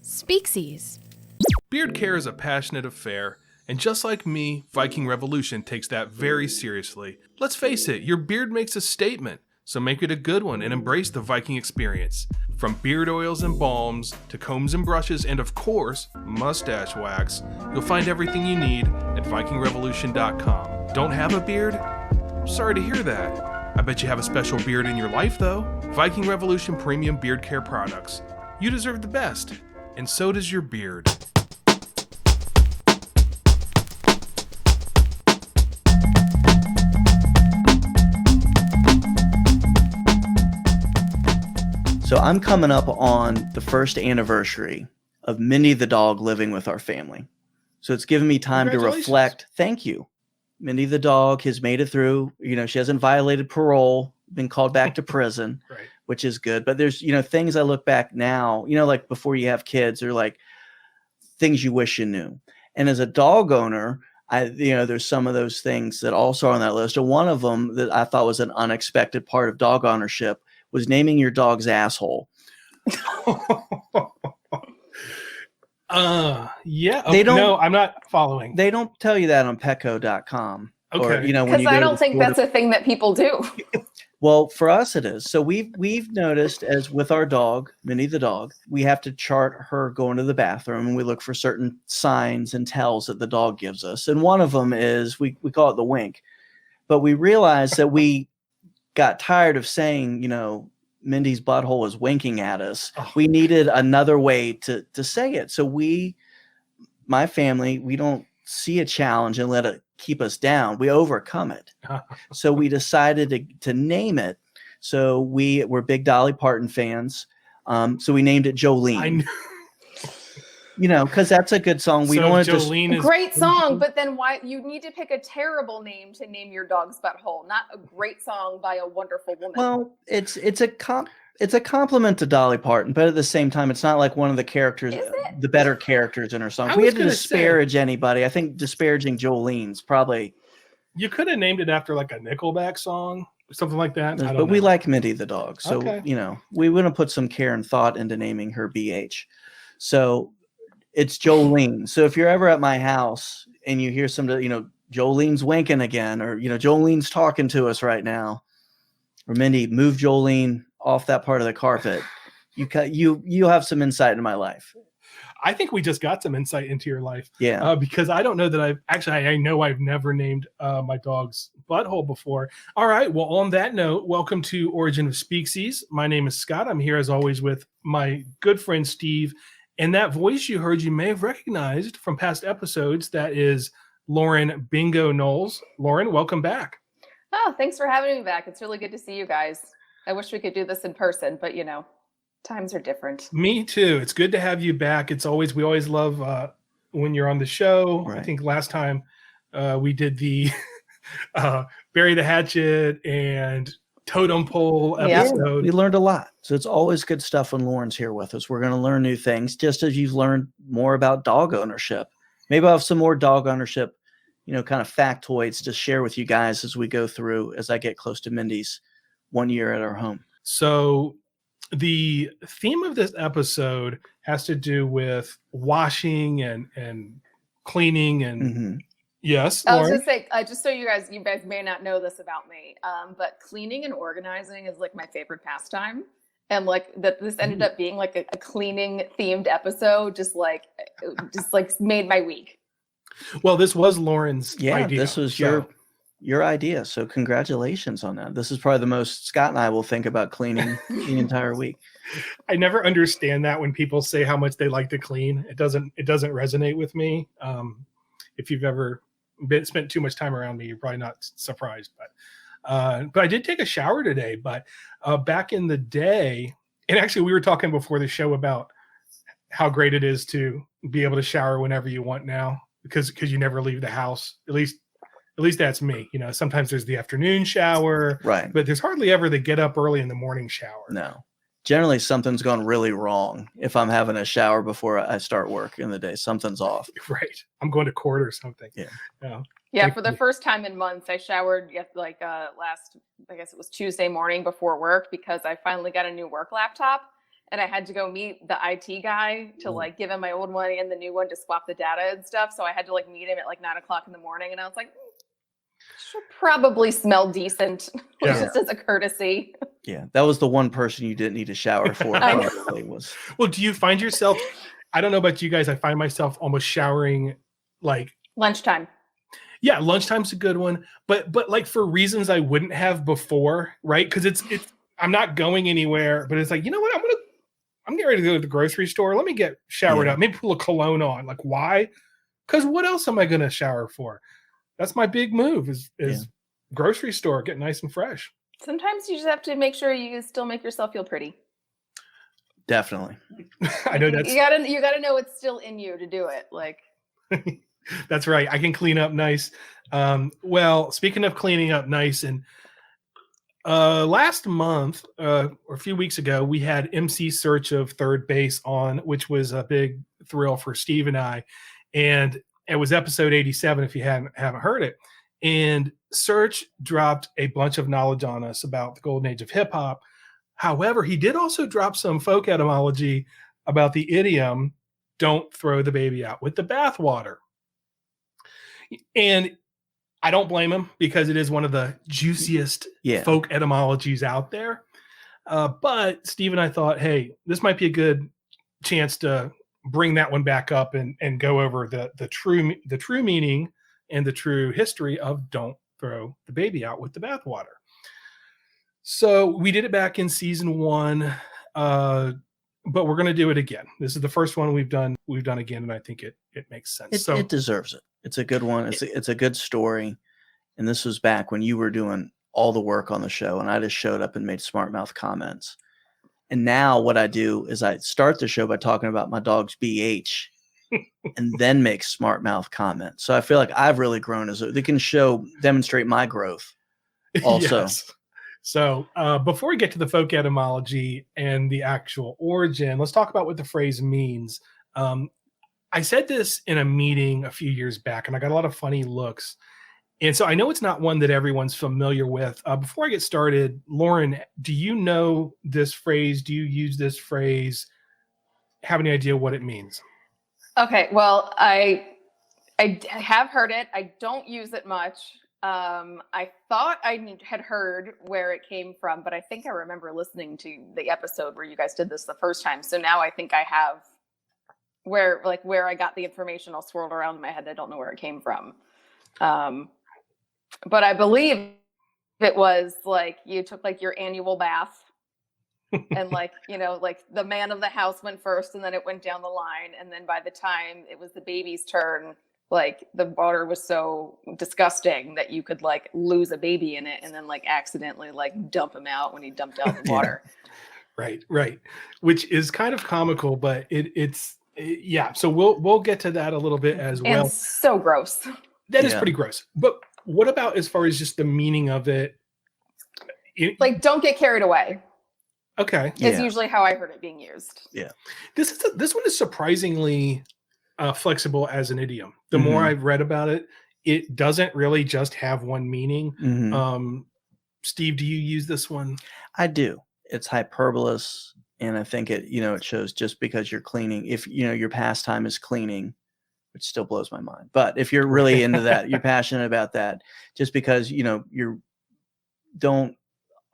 Species. Beard care is a passionate affair, and just like me, Viking Revolution takes that very seriously. Let's face it, your beard makes a statement, so make it a good one and embrace the Viking experience. From beard oils and balms, to combs and brushes, and of course, mustache wax, you'll find everything you need at VikingRevolution.com. Don't have a beard? Sorry to hear that. I bet you have a special beard in your life though. Viking Revolution Premium Beard Care Products. You deserve the best, and so does your beard. So I'm coming up on the first anniversary of Mindy the dog living with our family. So it's given me time to reflect. Thank you. Mindy the dog has made it through. You know, she hasn't violated parole, been called back to prison, Right. which is good. But there's, things I look back now, like before you have kids, or like things you wish you knew. And as a dog owner, there's some of those things that also are on that list. And one of them that I thought was an unexpected part of dog ownership was naming your dog's asshole. Yeah. No, I'm not following. They don't tell you that on petco.com. Okay. Because I don't think that's a thing that people do. Well, for us it is. So we've noticed, as with our dog, Mindy the dog, we have to chart her going to the bathroom, and we look for certain signs and tells that the dog gives us. And one of them is we call it the wink. But we realized that we got tired of saying, Mindy's butthole is winking at us. Oh. We needed another way to say it. So my family, we don't see a challenge and let it keep us down. We overcome it. So we decided to name it. So we're big Dolly Parton fans. So we named it Jolene. I know. Because that's a good song. We don't want to Jolene is great song, but then why you need to pick a terrible name to name your dog's butthole, not a great song by a wonderful woman. Well, it's a compliment to Dolly Parton, but at the same time, it's not like one of the characters, the better characters in her songs. We had to disparage anybody. I think disparaging Jolene's probably. You could have named it after like a Nickelback song, something like that. But we like Mindy the dog, so we want to put some care and thought into naming her BH. So it's Jolene. So if you're ever at my house and you hear Jolene's winking again, or Jolene's talking to us right now, or Mindy, move Jolene off that part of the carpet. You have some insight into my life. I think we just got some insight into your life. Yeah. Because I don't know that I know I've never named my dog's butthole before. All right. Well, on that note, welcome to Origin of Species. My name is Scott. I'm here as always with my good friend Steve. And that voice you heard, you may have recognized from past episodes. That is Lauren Bingo Knowles. Lauren, welcome back. Oh, thanks for having me back. It's really good to see you guys. I wish we could do this in person, but times are different. Me too. It's good to have you back. We always love when you're on the show. Right. I think last time we did the Bury the Hatchet and Totem Pole episode. We learned a lot. So it's always good stuff when Lauren's here with us. We're going to learn new things, just as you've learned more about dog ownership. Maybe I'll have some more dog ownership, kind of factoids to share with you guys as we go through, as I get close to Mindy's 1 year at our home. So the theme of this episode has to do with washing and cleaning and mm-hmm. Yes. I was going to say, just so you guys may not know this about me, but cleaning and organizing is like my favorite pastime. And like that, this ended up being like a cleaning themed episode, just like made my week. Well, this was Lauren's idea. This was your idea. So congratulations on that. This is probably the most Scott and I will think about cleaning the entire week. I never understand that when people say how much they like to clean. It doesn't resonate with me. If you've ever spent too much time around me, you're probably not surprised. But I did take a shower today. But back in the day, and actually we were talking before the show about how great it is to be able to shower whenever you want now, because you never leave the house. At least that's me. Sometimes there's the afternoon shower, right? But there's hardly ever the get up early in the morning shower. No. Generally, something's gone really wrong if I'm having a shower before I start work in the day. Something's off. Right. I'm going to court or something. Yeah. Yeah. For the first time in months, I showered last, I guess it was Tuesday morning before work, because I finally got a new work laptop. and I had to go meet the IT guy to like give him my old one and the new one to swap the data and stuff. So I had to like meet him at like 9:00 in the morning, and I was like, should probably smell decent, just as a courtesy. Yeah, that was the one person you didn't need a shower for. Probably was. Well, do you find yourself? I don't know about you guys. I find myself almost showering like Lunchtime. Yeah, lunchtime's a good one, but like for reasons I wouldn't have before, right? Because it's I'm not going anywhere, but it's like, you know what? I'm getting ready to go to the grocery store. Let me get showered up. Maybe pull a cologne on. Like, why? Because what else am I going to shower for? That's my big move is grocery store, get nice and fresh. Sometimes you just have to make sure you still make yourself feel pretty. Definitely. I know that's you gotta know it's still in you to do it. Like that's right. I can clean up nice. Well, speaking of cleaning up nice, and last month or a few weeks ago, we had MC Search of Third Base on, which was a big thrill for Steve and I. And it was episode 87, if you haven't heard it. And Search dropped a bunch of knowledge on us about the golden age of hip hop. However, he did also drop some folk etymology about the idiom, don't throw the baby out with the bathwater. And I don't blame him, because it is one of the juiciest folk etymologies out there. But Steve and I thought, hey, this might be a good chance to bring that one back up and go over the true meaning and the true history of don't throw the baby out with the bathwater. So we did it back in season 1, but we're going to do it again. This is the first one we've done again, and I think it makes sense. It deserves it. It's a good one. It's a good story. And this was back when you were doing all the work on the show, and I just showed up and made smart mouth comments. And now what I do is I start the show by talking about my dog's BH and then make smart mouth comments. So I feel like I've really grown they can demonstrate my growth also. Yes. So before we get to the folk etymology and the actual origin, let's talk about what the phrase means. I said this in a meeting a few years back, and I got a lot of funny looks. And so I know it's not one that everyone's familiar with. Before I get started, Lauren, do you know this phrase? Do you use this phrase? Have any idea what it means? Okay, well, I have heard it. I don't use it much. I thought I had heard where it came from, but I think I remember listening to the episode where you guys did this the first time. So now I think I have where I got the information all swirled around in my head. I don't know where it came from. But I believe it was like you took like your annual bath and like the man of the house went first, and then it went down the line. And then by the time it was the baby's turn, like the water was so disgusting that you could like lose a baby in it and then like accidentally like dump him out when he dumped out the water. Right. Which is kind of comical, but it's so we'll get to that a little bit as well. And so gross. That is pretty gross. But what about as far as just the meaning of it? Like, don't get carried away. Okay. Is usually how I heard it being used. Yeah. This one is surprisingly flexible as an idiom. The more I've read about it, it doesn't really just have one meaning. Steve, do you use this one? I do. It's hyperbolous, and I think it shows just because you're cleaning. If your pastime is cleaning, which still blows my mind. But if you're really into that, you're passionate about that, just because you don't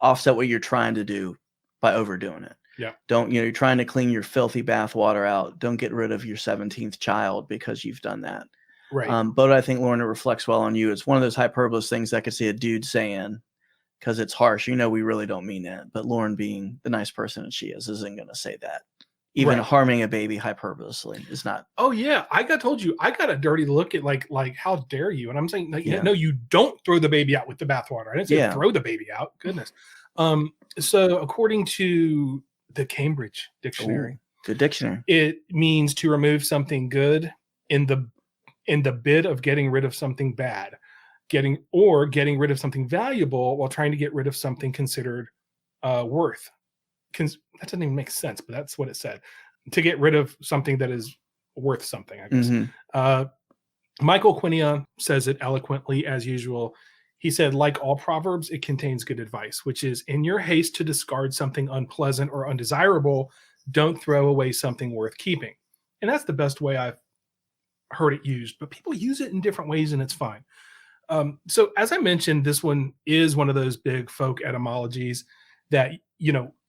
offset what you're trying to do by overdoing it. Yeah. Don't, you're trying to clean your filthy bathwater out. Don't get rid of your 17th child because you've done that. Right. But I think, Lauren, it reflects well on you. It's one of those hyperbolous things I could see a dude saying because it's harsh. We really don't mean that. But Lauren, being the nice person that she is, isn't going to say that. Even harming a baby hyperbolisly is not. Oh yeah, I got a dirty look at like how dare you? And I'm saying no, you don't throw the baby out with the bathwater. I didn't say throw the baby out. Goodness. So according to the Cambridge Dictionary, good dictionary, it means to remove something good in the bid of getting rid of something bad, getting rid of something valuable while trying to get rid of something considered worth. That doesn't even make sense, but that's what it said. To get rid of something that is worth something, I guess. Michael Quinion says it eloquently as usual. He said, like all proverbs, it contains good advice, which is in your haste to discard something unpleasant or undesirable, don't throw away something worth keeping. And that's the best way I've heard it used, but people use it in different ways and it's fine. So as I mentioned, this one is one of those big folk etymologies that,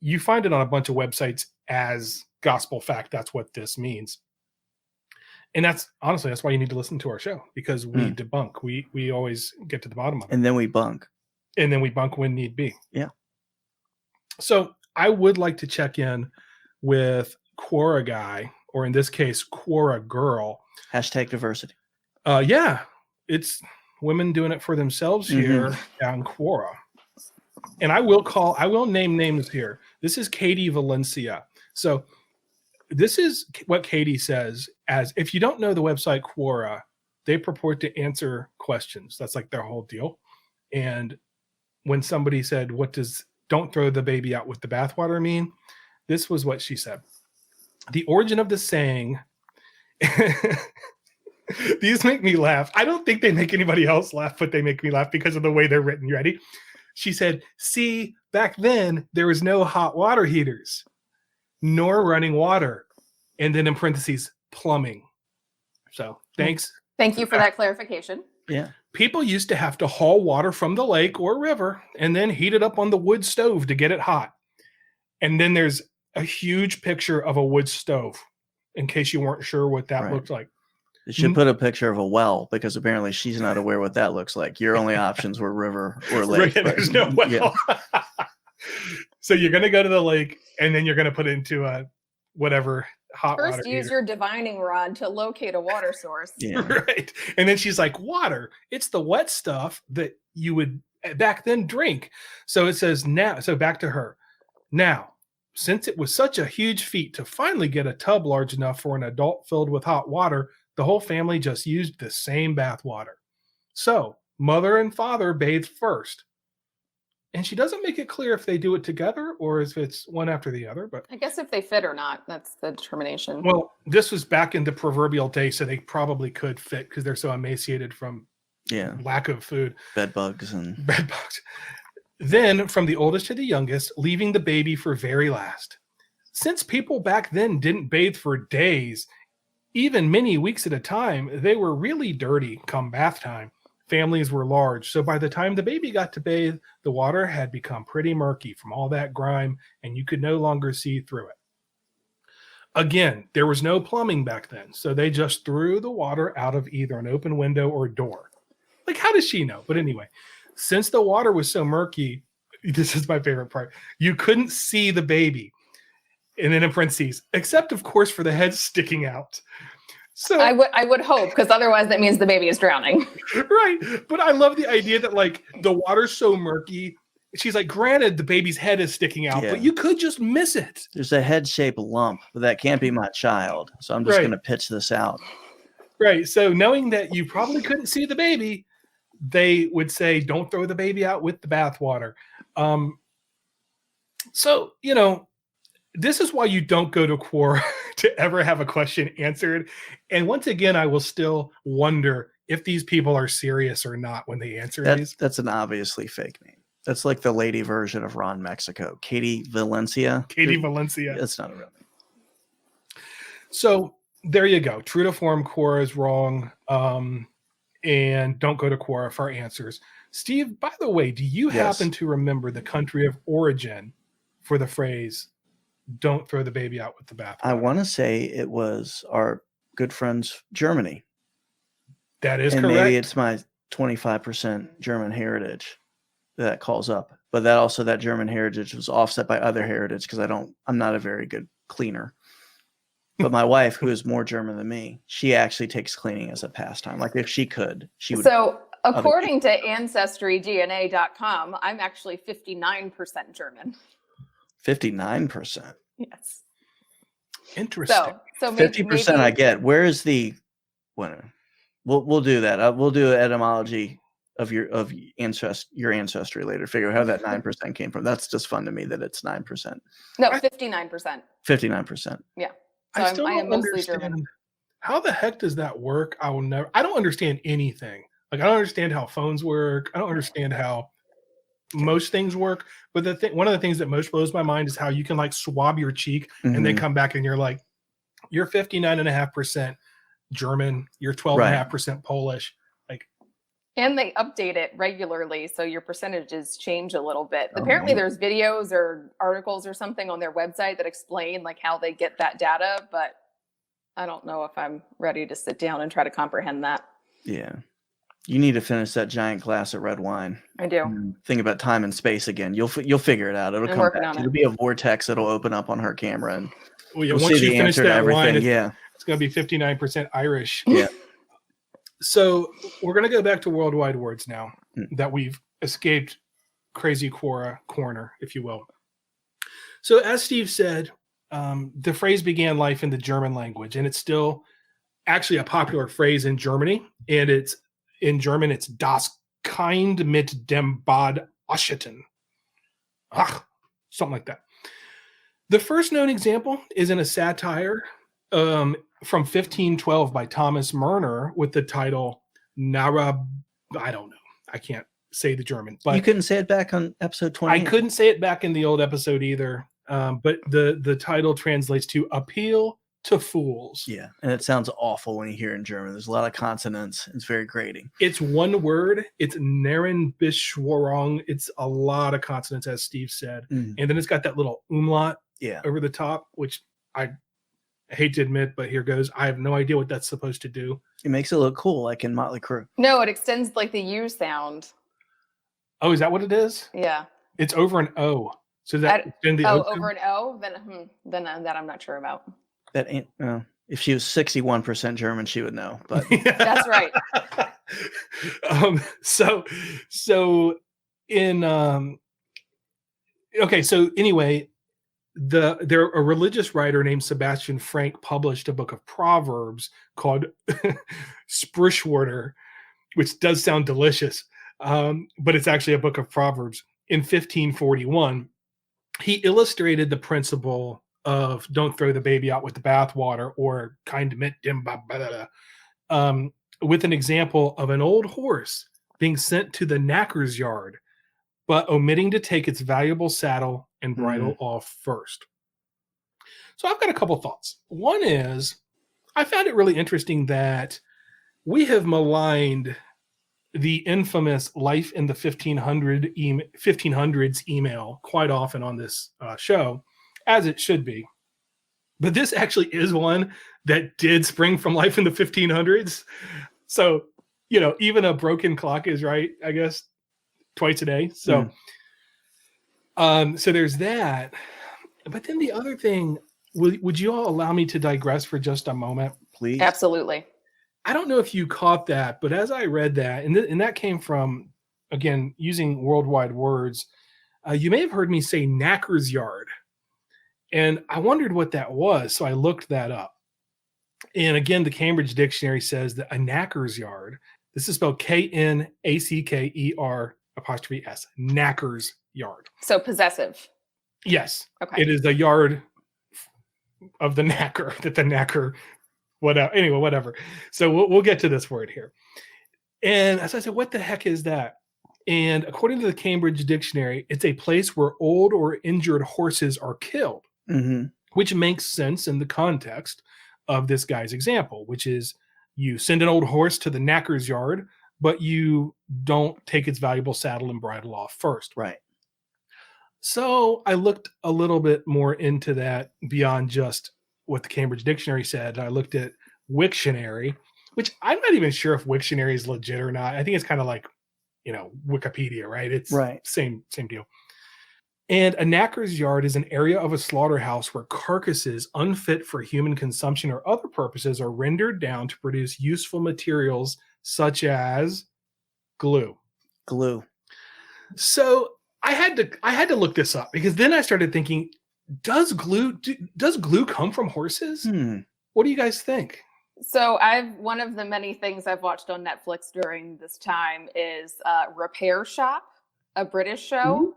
you find it on a bunch of websites as gospel fact. That's what this means. And that's why you need to listen to our show, because we debunk. We always get to the bottom of it. And then we bunk. And then we bunk when need be. Yeah. So I would like to check in with Quora guy, or in this case, Quora girl. Hashtag diversity. Yeah. It's women doing it for themselves here down Quora. And I will name names here. This is Katie Valencia. So this is what Katie says, as if you don't know the website Quora, they purport to answer questions. That's like their whole deal. And when somebody said, what does "don't throw the baby out with the bathwater" mean? This was what she said. The origin of the saying, these make me laugh. I don't think they make anybody else laugh, but they make me laugh because of the way they're written. You ready? She said, see, back then there was no hot water heaters, nor running water. And then in parentheses, plumbing. So thanks. Thank you for that clarification. Yeah. People used to have to haul water from the lake or river and then heat it up on the wood stove to get it hot. And then there's a huge picture of a wood stove, in case you weren't sure what that looked like. You should put a picture of a well, because apparently she's not aware what that looks like. Your only options were river or lake. Right, there's no well. Yeah. So you're going to go to the lake, and then you're going to put it into a whatever hot water. First, use your divining rod to locate a water source. Yeah. Right. And then she's like, water, it's the wet stuff that you would back then drink. So it says now, so back to her. Now, since it was such a huge feat to finally get a tub large enough for an adult filled with hot water, the whole family just used the same bath water. So mother and father bathed first. And she doesn't make it clear if they do it together or if it's one after the other. But I guess if they fit or not, that's the determination. Well, this was back in the proverbial day, so they probably could fit because they're so emaciated from lack of food. Bed bugs. Then from the oldest to the youngest, leaving the baby for very last. Since people back then didn't bathe for days, even many weeks at a time, they were really dirty come bath time. Families were large, so by the time the baby got to bathe, the water had become pretty murky from all that grime, and you could no longer see through it. Again, there was no plumbing back then, so they just threw the water out of either an open window or door. Like, how does she know? But anyway, since the water was so murky, this is my favorite part, you couldn't see the baby. And then in parentheses, except, of course, for the head sticking out. So I would hope, because otherwise that means the baby is drowning. Right. But I love the idea that, like, the water's so murky. She's like, granted, the baby's head is sticking out, but you could just miss it. There's a head-shaped lump, but that can't be my child. So I'm just going to pitch this out. Right. So knowing that you probably couldn't see the baby, they would say, don't throw the baby out with the bathwater. So, this is why you don't go to Quora to ever have a question answered. And once again, I will still wonder if these people are serious or not when they answer these. That's an obviously fake name. That's like the lady version of Ron Mexico. Katie Valencia. Katie Valencia. That's not a real name. So there you go. True to form, Quora is wrong. And don't go to Quora for answers. Steve, by the way, do you happen to remember the country of origin for the phrase, don't throw the baby out with the bathwater? I want to say it was our good friends Germany. That is and correct. Maybe it's my 25% German heritage that calls up. But that German heritage was offset by other heritage because I'm not a very good cleaner. But my wife, who is more German than me, she actually takes cleaning as a pastime. Like if she could, she would. So according to AncestryDNA.com, I'm actually 59% German. 59%. Yes. Interesting. So 50% I get. Where is the winner? We'll do that. We'll do an etymology of your ancestry later. Figure out how that 9% came from. That's just fun to me that it's 9%. No, 59%. 59%. Yeah. So I am mostly German. How the heck does that work? I don't understand anything. Like, I don't understand how phones work. I don't understand how most things work. But one of the things that most blows my mind is how you can like swab your cheek and then come back and you're like, you're 59.5% German, you're 12.5% Polish. Like, and they update it regularly, so your percentages change a little bit. Apparently there's videos or articles or something on their website that explain like how they get that data, but I don't know if I'm ready to sit down and try to comprehend that. Yeah. You need to finish that giant glass of red wine. I do. Think about time and space again. You'll figure it out. It'll come back. It'll be a vortex that'll open up on her camera, and we'll once see you the finish answer to that everything. wine, it's going to be 59% Irish. Yeah. So we're going to go back to worldwide words now that we've escaped crazy corner, if you will. So as Steve said, the phrase began life in the German language, and it's still actually a popular phrase in Germany. And in German, it's das Kind mit dem Bad Oscheten. Something like that. The first known example is in a satire from 1512 by Thomas Murner with the title Nara. I don't know. I can't say the German. But you couldn't say it back on episode 20. I couldn't say it back in the old episode either. But the title translates to Appeal to Fools. Yeah, and it sounds awful when you hear it in German. There's a lot of consonants. It's very grating. It's one word. It's Narrenbeschwörung. It's a lot of consonants, as Steve said. And then it's got that little umlaut over the top, which I hate to admit, but here goes. I have no idea what that's supposed to do. It makes it look cool, like in Motley Crue. No, it extends like the U sound. Oh, is that what it is? Yeah. It's over an O. So that extend the O over an O? Then that I'm not sure about. That ain't. If she was 61% German, she would know. But that's right. So anyway, a religious writer named Sebastian Frank published a book of Proverbs called Sprichwörter, which does sound delicious, but it's actually a book of Proverbs. In 1541, he illustrated the principle of don't throw the baby out with the bathwater, or kind mit dem with an example of an old horse being sent to the knacker's yard, but omitting to take its valuable saddle and bridle off first. So I've got a couple thoughts. One is, I found it really interesting that we have maligned the infamous Life in the 1500s email quite often on this show, as it should be. But this actually is one that did spring from life in the 1500s. So, even a broken clock is right, I guess, twice a day. So, so there's that. But then the other thing, would you all allow me to digress for just a moment, please? Absolutely. I don't know if you caught that, but as I read that, and that came from, again, using worldwide words, you may have heard me say knacker's yard. And I wondered what that was, so I looked that up. And again, the Cambridge Dictionary says that a knacker's yard, this is spelled Knacker's, knacker's yard. So possessive. Yes. Okay. It is the yard of the knacker, that the knacker, whatever. Anyway, whatever. So we'll get to this word here. And as I said, what the heck is that? And according to the Cambridge Dictionary, it's a place where old or injured horses are killed, which makes sense in the context of this guy's example, which is you send an old horse to the knacker's yard, but you don't take its valuable saddle and bridle off first. Right. So I looked a little bit more into that beyond just what the Cambridge Dictionary said. I looked at Wiktionary, which I'm not even sure if Wiktionary is legit or not. I think it's kind of like, Wikipedia, right? It's same deal. And a knacker's yard is an area of a slaughterhouse where carcasses unfit for human consumption or other purposes are rendered down to produce useful materials such as glue. So I had to look this up, because then I started thinking, does glue come from horses? What do you guys think? So one of the many things I've watched on Netflix during this time is Repair Shop, a British show.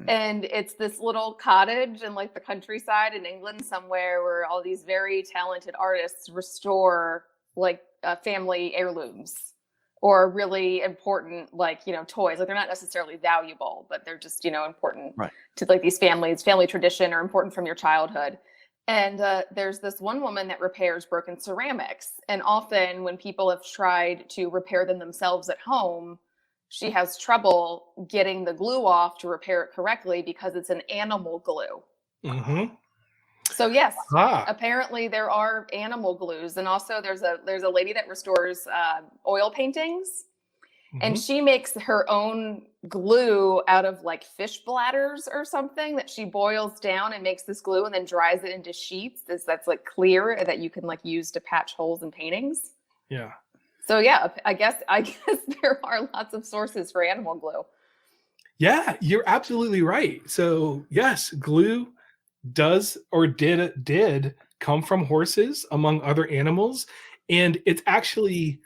And it's this little cottage in like the countryside in England somewhere where all these very talented artists restore like family heirlooms or really important, like, toys. Like they're not necessarily valuable, but they're just, important Right. to like these family tradition, or important from your childhood. And there's this one woman that repairs broken ceramics. And often when people have tried to repair them themselves at home, she has trouble getting the glue off to repair it correctly because it's an animal glue. Mm-hmm. So yes, Ah. apparently there are animal glues. And also there's a lady that restores oil paintings. And she makes her own glue out of like fish bladders or something that she boils down and makes this glue and then dries it into sheets that's like clear that you can like use to patch holes in paintings. Yeah. So yeah, I guess there are lots of sources for animal glue. Yeah, you're absolutely right. So yes, glue does or did come from horses among other animals. And it's actually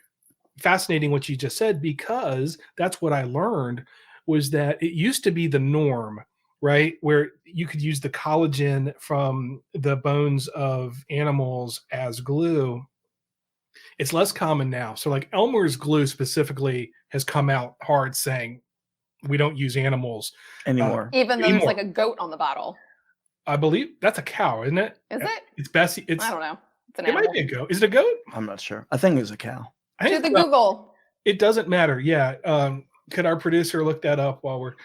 fascinating what you just said, because that's what I learned, was that it used to be the norm, right? Where you could use the collagen from the bones of animals as glue. It's less common now. So like Elmer's glue specifically has come out hard saying we don't use animals Anymore. Even though there's like a goat on the bottle. I believe that's a cow, isn't it? Is it? It's Bessie. I don't know. It's an It animal. might be a goat. Is it a goat? I'm not sure. I think it was a cow. Do the Google. It doesn't matter. Yeah. Could our producer look that up while we're?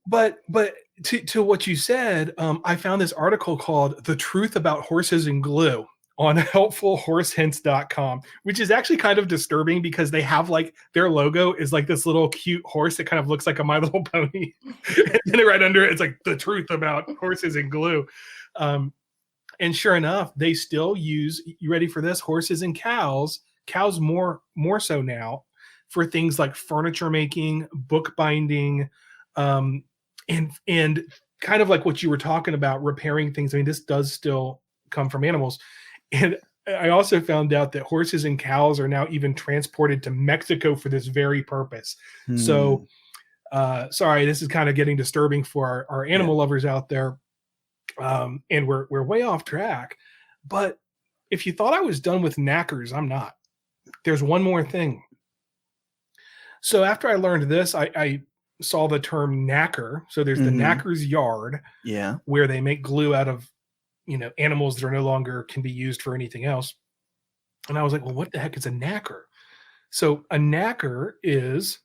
But to what you said, I found this article called "The Truth About Horses and Glue" on helpfulhorsehints.com, which is actually kind of disturbing because they have like their logo is like this little cute horse that kind of looks like a My Little Pony, and then right under it, it's like the truth about horses and glue. And sure enough, they still use. You ready for this? Horses and cows. Cows more so now for things like furniture making, book binding, and kind of like what you were talking about, repairing things. I mean, this does still come from animals. And I also found out that horses and cows are now even transported to Mexico for this very purpose. So, sorry, this is kind of getting disturbing for our animal lovers out there. And we're way off track. But if you thought I was done with knackers, I'm not. There's one more thing. So after I learned this, I saw the term knacker. So there's the knacker's yard, where they make glue out of, animals that are no longer can be used for anything else. And I was like, well, what the heck is a knacker? So a knacker is,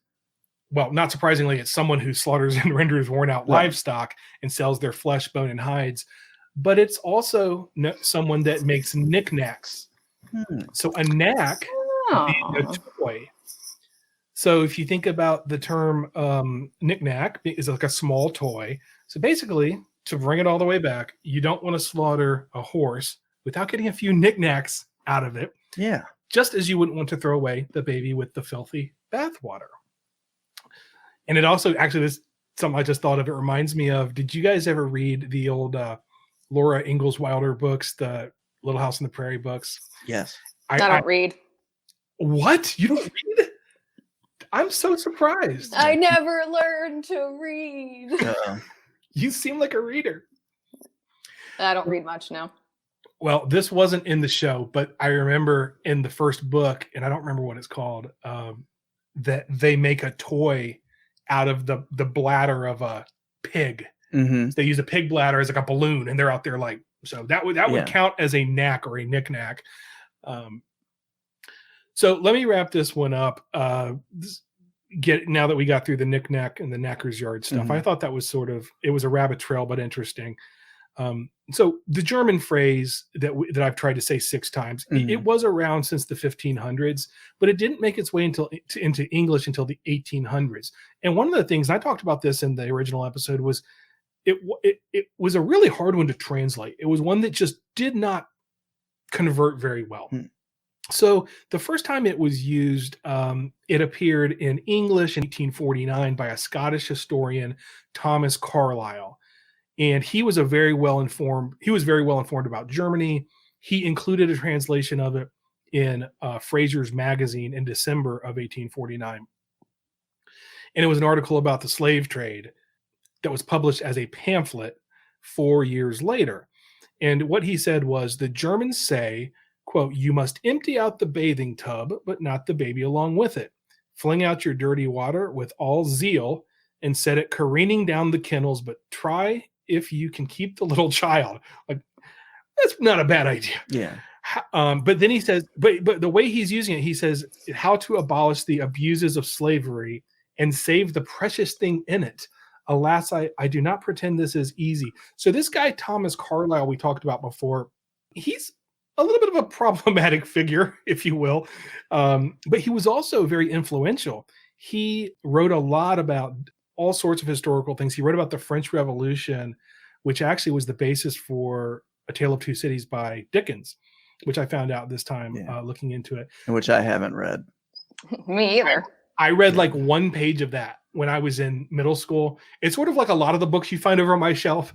well, not surprisingly, it's someone who slaughters and renders worn out livestock and sells their flesh, bone, and hides. But it's also someone that makes knickknacks. So a knack being a toy. So if you think about the term knickknack, is like a small toy. So basically, to bring it all the way back, you don't want to slaughter a horse without getting a few knickknacks out of it. Yeah. Just as you wouldn't want to throw away the baby with the filthy bathwater. And it also, actually, this something I just thought of. It reminds me of, did you guys ever read the old Laura Ingalls Wilder books, the Little House on the Prairie books? Yes. I don't read. What? You don't read? I'm so surprised. I never learned to read. You seem like a reader. I don't read much, no. Well, this wasn't in the show, but I remember in the first book, and I don't remember what it's called, that they make a toy out of the bladder of a pig. So they use a pig bladder as like a balloon, and they're out there like, so that would count as a knack or a knick-knack. So let me wrap this one up. Now that we got through the knick-knack and the knacker's yard stuff, I thought that was it was a rabbit trail, but interesting. So the German phrase that I've tried to say 6 times, it was around since the 1500s, but it didn't make its way into English until the 1800s. And one of the things, and I talked about this in the original episode, was it was a really hard one to translate. It was one that just did not convert very well. So the first time it was used, it appeared in English in 1849 by a Scottish historian, Thomas Carlyle. And he was very well informed about Germany. He included a translation of it in Fraser's magazine in December of 1849. And it was an article about the slave trade that was published as a pamphlet 4 years later. And what he said was, the Germans say, quote, "You must empty out the bathing tub, but not the baby along with it. Fling out your dirty water with all zeal and set it careening down the kennels, but try if you can keep the little child. Like, that's not a bad idea. Yeah. But then he says, but the way he's using it, he says, how to abolish the abuses of slavery and save the precious thing in it. Alas, I do not pretend this is easy. So this guy, Thomas Carlyle, we talked about before, he's a little bit of a problematic figure, if you will. But he was also very influential. He wrote a lot about all sorts of historical things. He wrote about the French Revolution, which actually was the basis for A Tale of Two Cities by Dickens, which I found out this time looking into it. Which I haven't read. Me either. I read like one page of that when I was in middle school. It's sort of like a lot of the books you find over on my shelf.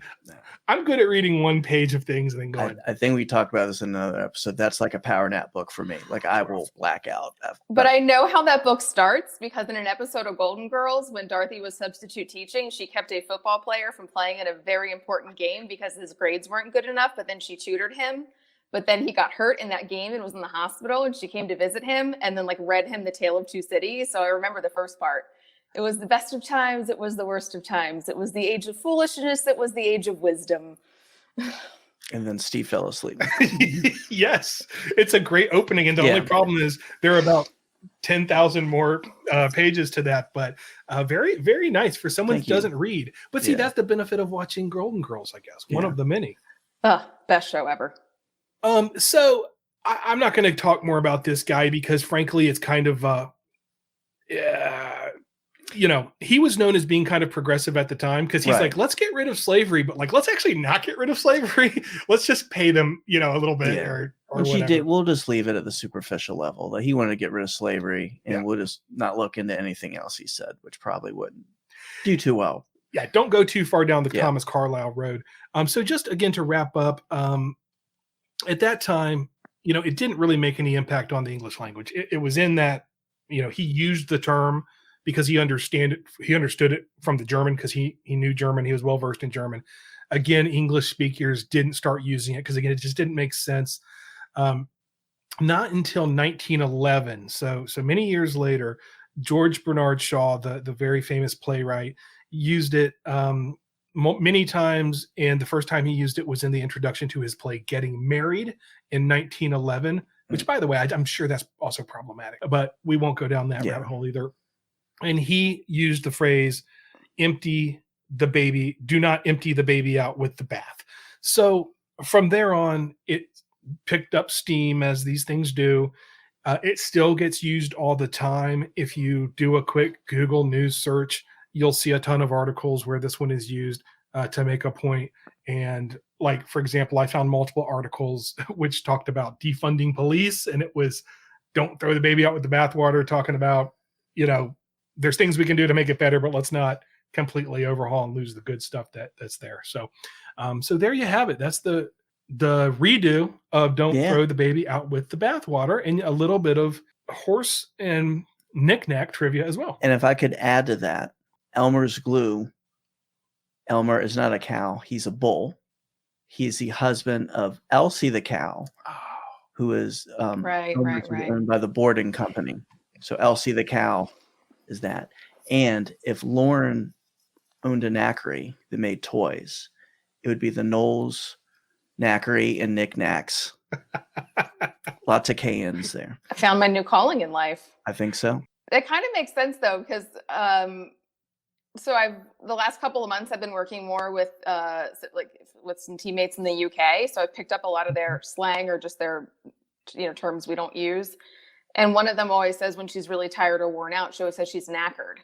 I'm good at reading one page of things and then going. I think we talked about this in another episode. That's like a power nap book for me. Like I will black out. But I know how that book starts because in an episode of Golden Girls, when Dorothy was substitute teaching, she kept a football player from playing in a very important game because his grades weren't good enough, but then she tutored him. But then he got hurt in that game and was in the hospital, and she came to visit him and then like read him The Tale of Two Cities. So I remember the first part. It was the best of times. It was the worst of times. It was the age of foolishness. It was the age of wisdom. And then Steve fell asleep. Yes, it's a great opening. And the only problem is there are about 10,000 more pages to that. But very, very nice for someone who doesn't read. But see, that's the benefit of watching Golden Girls, I guess. One of the many. Best show ever. So I'm not going to talk more about this guy because, frankly, it's kind of, he was known as being kind of progressive at the time because he's like, let's get rid of slavery, but like, let's actually not get rid of slavery. Let's just pay them, a little bit. Or we'll just leave it at the superficial level. That he wanted to get rid of slavery, and we'll just not look into anything else. He said, which probably wouldn't do too well. Yeah, don't go too far down the Thomas Carlyle road. So just again to wrap up, at that time, it didn't really make any impact on the English language. It was in that, he used the term because he understood it from the German because he knew German. He was well versed in German. Again, English speakers didn't start using it because, again, it just didn't make sense. Not until 1911. So many years later, George Bernard Shaw, the very famous playwright, used it many times. And the first time he used it was in the introduction to his play Getting Married in 1911, which, by the way, I'm sure that's also problematic, but we won't go down that rabbit hole either. And he used the phrase, do not empty the baby out with the bath. So from there on, it picked up steam as these things do. It still gets used all the time. If you do a quick Google News search, you'll see a ton of articles where this one is used to make a point. And like, for example, I found multiple articles which talked about defunding police, and it was don't throw the baby out with the bathwater, talking about, there's things we can do to make it better, but let's not completely overhaul and lose the good stuff that's there. So, so there you have it. That's the redo of Don't Throw the Baby Out with the Bathwater, and a little bit of horse and knick-knack trivia as well. And if I could add to that, Elmer's glue. Elmer is not a cow. He's a bull. He's the husband of Elsie the cow, who is owned by the boarding company. So Elsie the cow is that. And if Lauren owned a knackery that made toys, it would be the Knowles, Knackery, and Knacks. Lots of K-ins there. I found my new calling in life. I think so. It kind of makes sense though, because the last couple of months I've been working more with some teammates in the UK. So I picked up a lot of their slang or just their terms we don't use. And one of them always says when she's really tired or worn out, she always says she's knackered.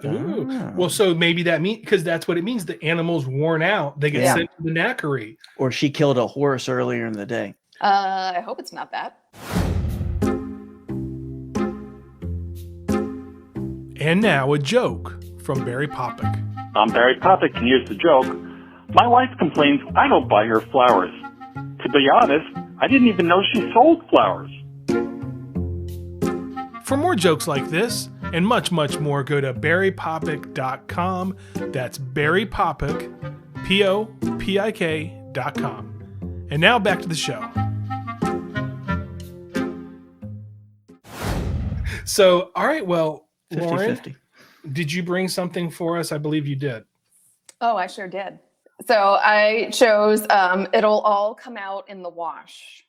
Ooh. Well, so maybe that means, because that's what it means. The animal's worn out. They get sent to the knackery. Or she killed a horse earlier in the day. I hope it's not that. And now a joke from Barry Popick. I'm Barry Popick, and here's the joke. My wife complains I don't buy her flowers. To be honest, I didn't even know she sold flowers. For more jokes like this and much, much more, go to barrypopick.com. That's Barry Popick, POPIK.com. And now back to the show. So, all right, well, 50 Lauren, 50. did you bring something for us? I believe you did. Oh, I sure did. So I chose it'll all come out in the wash.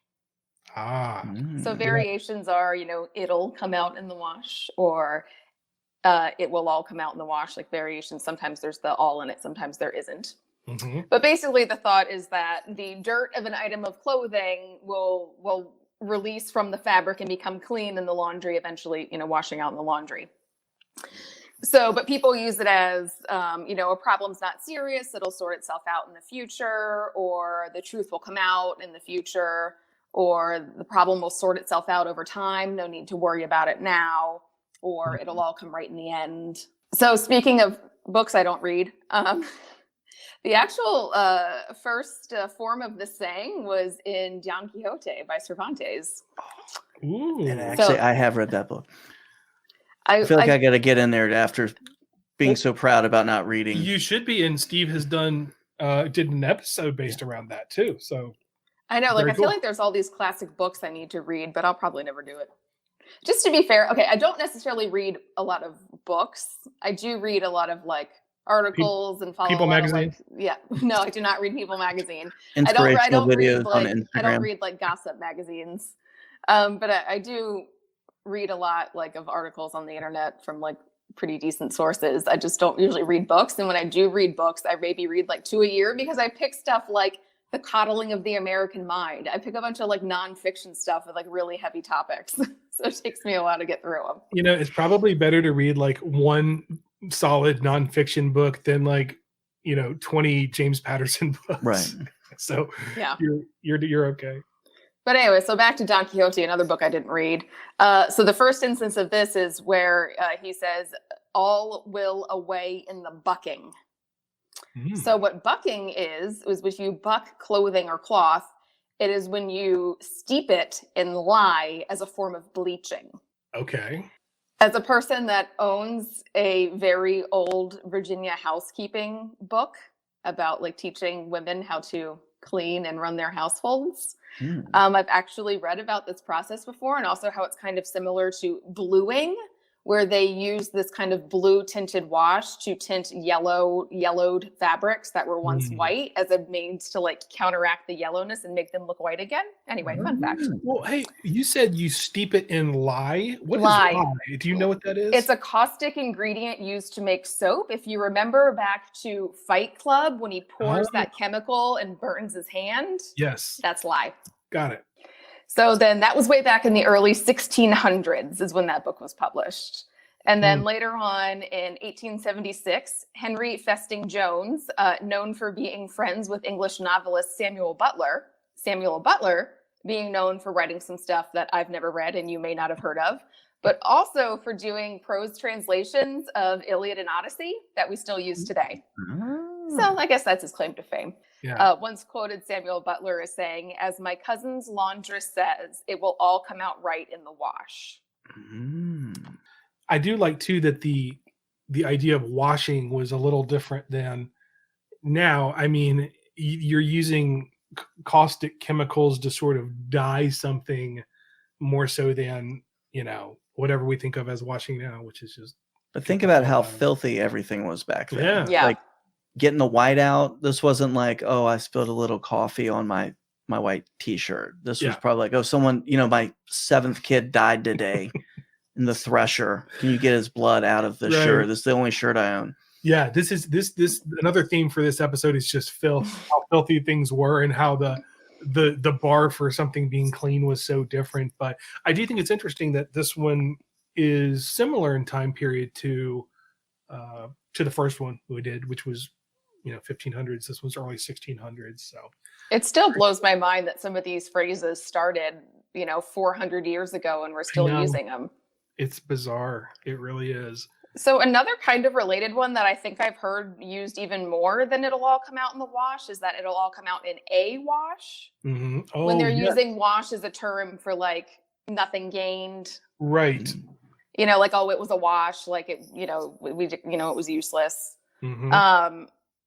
Ah. So variations are, it'll come out in the wash, or it will all come out in the wash. Like variations, sometimes there's the all in it, sometimes there isn't. Mm-hmm. But basically the thought is that the dirt of an item of clothing will release from the fabric and become clean in the laundry, eventually, washing out in the laundry. So, but people use it as, a problem's not serious, it'll sort itself out in the future, or the truth will come out in the future, or the problem will sort itself out over time, no need to worry about it now, or it'll all come right in the end. So speaking of books I don't read, the actual first form of this saying was in Don Quixote by Cervantes. Ooh. And actually, I have read that book. I feel like I got to get in there after being so proud about not reading. You should be, and Steve has did an episode based around that too. So I know, I feel like there's all these classic books I need to read, but I'll probably never do it. Just to be fair, okay, I don't necessarily read a lot of books. I do read a lot of articles and follow People a lot magazine. No, I do not read People magazine. Inspirational videos on Instagram. I don't read gossip magazines, but I do read a lot of articles on the internet from pretty decent sources. I just don't usually read books, and when I do read books, I maybe read 2 a year, because I pick stuff like The Coddling of the American Mind. I pick a bunch of nonfiction stuff with really heavy topics. So it takes me a while to get through them. It's probably better to read one solid nonfiction book than 20 James Patterson books. Right. So yeah, you're okay. But anyway, so back to Don Quixote, another book I didn't read. So the first instance of this is where he says, all will away in the bucking. So what bucking is when you buck clothing or cloth, it is when you steep it in lye as a form of bleaching. Okay. As a person that owns a very old Virginia housekeeping book about teaching women how to clean and run their households, I've actually read about this process before, and also how it's kind of similar to bluing, where they use this kind of blue tinted wash to tint yellowed fabrics that were once white as a means to counteract the yellowness and make them look white again. Anyway, fun fact. Well, hey, you said you steep it in lye. What is Lye? Lye? Do you know what that is? It's a caustic ingredient used to make soap. If you remember back to Fight Club, when he pours that chemical and burns his hand. Yes. That's lye. Got it. So then that was way back in the early 1600s is when that book was published. And then later on in 1876, Henry Festing Jones, known for being friends with English novelist Samuel Butler being known for writing some stuff that I've never read and you may not have heard of, but also for doing prose translations of Iliad and Odyssey that we still use today. So I guess that's his claim to fame. Yeah. Once quoted Samuel Butler as saying, "As my cousin's laundress says, it will all come out right in the wash." I do like too that the idea of washing was a little different than now. I mean, you're using caustic chemicals to sort of dye something more so than, whatever we think of as washing now, which is just. But think about how filthy everything was back then. Yeah. Getting the white out, this wasn't I spilled a little coffee on my white t-shirt. This was probably someone, my 7th kid died today in the thresher. Can you get his blood out of the shirt? This is the only shirt I own. Yeah, this another theme for this episode is just filth, how filthy things were, and how the bar for something being clean was so different. But I do think it's interesting that this one is similar in time period to the first one we did, which was 1500s. This was early 1600s. So it still blows my mind that some of these phrases started 400 years ago and we're still using them. It's bizarre. It really is. So another kind of related one that I think I've heard used even more than it'll all come out in the wash is that it'll all come out in a wash. When they're using wash as a term for nothing gained. Right. It was a wash, it was useless.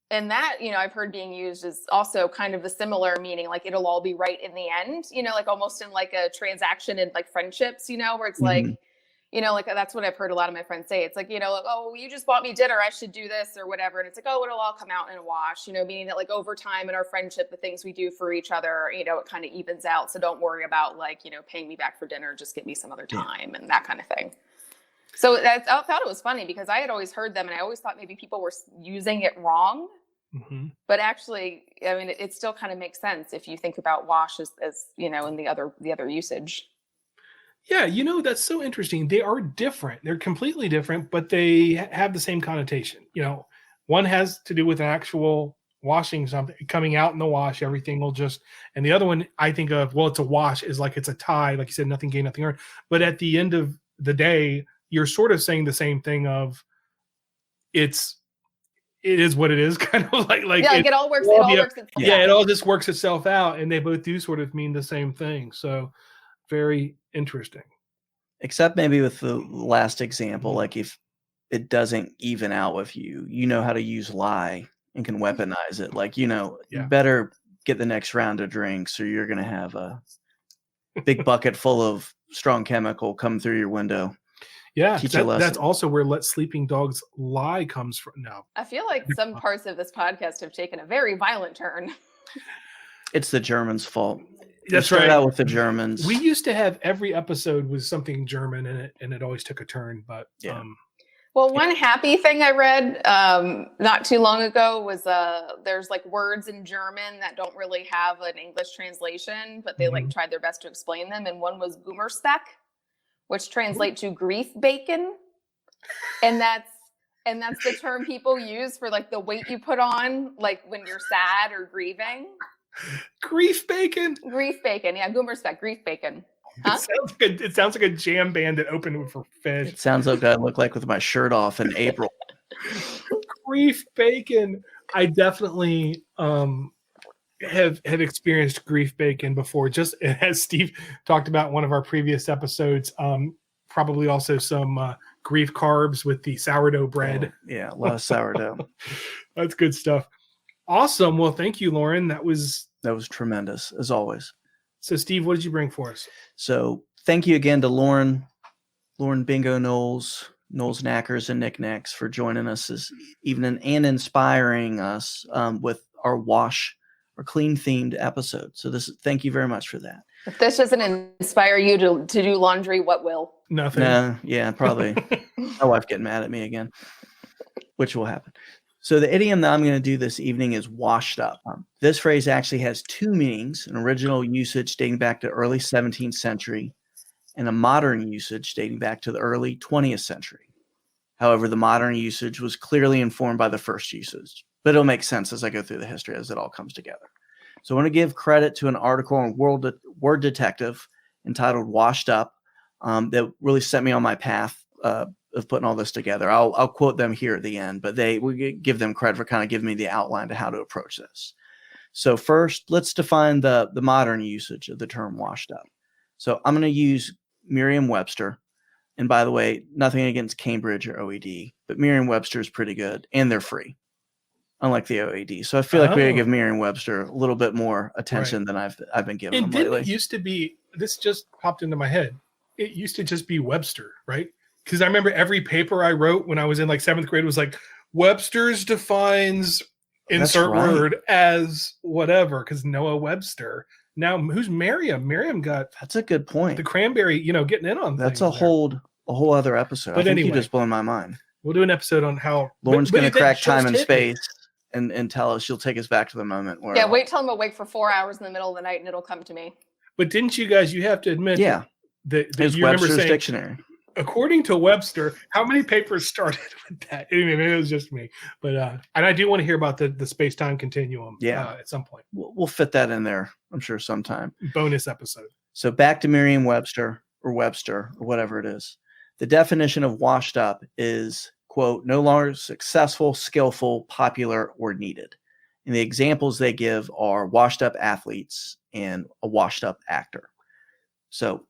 And that, I've heard being used is also kind of a similar meaning, it'll all be right in the end, almost in a transaction in friendships, where it's like that's what I've heard a lot of my friends say. It's like, like, oh, you just bought me dinner, I should do this or whatever. And it's like, oh, it'll all come out in a wash, meaning that like over time in our friendship, the things we do for each other, it kind of evens out. So don't worry about like, paying me back for dinner, just get me some other time and that kind of thing. So I thought it was funny because I had always heard them and I always thought maybe people were using it wrong. Mm-hmm. But actually, I mean, it still kind of makes sense if you think about wash as in the other usage. Yeah, that's so interesting. They are different. They're completely different, but they have the same connotation. One has to do with an actual washing something, coming out in the wash, everything will just, and the other one I think of, well, it's a wash, is like it's a tie, like you said, nothing gained, nothing earned. But at the end of the day, you're sort of saying the same thing of it is what it is, kind of like it all works. It all just works itself out, and they both do sort of mean the same thing. So very interesting. Except maybe with the last example, like if it doesn't even out with you, how to use lie and can weaponize it. Like, you better get the next round of drinks or you're going to have a big bucket full of strong chemical come through your window. Yeah, that's also where Let Sleeping Dogs Lie comes from now. I feel like some parts of this podcast have taken a very violent turn. It's the Germans' fault. That's right. Out with the Germans. We used to have every episode with something German in it, and it always took a turn. But well, one happy thing I read not too long ago was there's like words in German that don't really have an English translation, but they like tried their best to explain them. And one was Gummerspeck, which translates to grief bacon, and that's the term people use for like the weight you put on, like when you're sad or grieving. Grief bacon. Yeah, Gummerspeck, grief bacon. Huh? It sounds like a jam band that opened for fish. It sounds like I look like with my shirt off in April. Grief bacon. I definitely have experienced grief bacon before. Just as Steve talked about in one of our previous episodes, probably also some grief carbs with the sourdough bread. Oh, yeah, a lot of sourdough. That's good stuff. Awesome. Well, thank you, Lauren. That was tremendous, as always. So, Steve, what did you bring for us? So, thank you again to Lauren Bingo Knowles Knackers, and Knacks for joining us this evening and inspiring us with our wash or clean themed episode. So, thank you very much for that. If this doesn't inspire you to do laundry, what will? Nothing. No, yeah, probably. My wife getting mad at me again, which will happen. So the idiom that I'm going to do this evening is washed up. This phrase actually has two meanings: an original usage dating back to early 17th century and a modern usage dating back to the early 20th century. However, the modern usage was clearly informed by the first usage, but it'll make sense as I go through the history as it all comes together. So I want to give credit to an article on Word Detective entitled Washed Up that really set me on my path of putting all this together. I'll quote them here at the end, but we give them credit for kind of giving me the outline to how to approach this. So first, let's define the modern usage of the term washed up. So I'm going to use Merriam-Webster. And by the way, nothing against Cambridge or OED, but Merriam-Webster is pretty good and they're free, unlike the OED. So I feel like we gotta give Merriam-Webster a little bit more attention than I've been giving them lately. It used to be, this just popped into my head. It used to just be Webster, right? Because I remember every paper I wrote when I was in like 7th grade was like, Webster's defines insert word as whatever, because Noah Webster. Now, who's Merriam? Merriam got... That's a good point. The cranberry, getting in on that's a whole other episode. But anyway, you just blown my mind. We'll do an episode on how... Lauren's going to crack time and space and tell us. She'll take us back to the moment where... Yeah, wait till I'm awake for 4 hours in the middle of the night and it'll come to me. But didn't you guys, you have to admit... Yeah. That you Webster's remember saying, dictionary. According to Webster, how many papers started with that? Anyway, maybe it was just me. But and I do want to hear about the space-time continuum at some point. We'll fit that in there, I'm sure, sometime. Bonus episode. So back to Merriam-Webster or Webster or whatever it is. The definition of washed up is, quote, no longer successful, skillful, popular, or needed. And the examples they give are washed up athletes and a washed up actor. So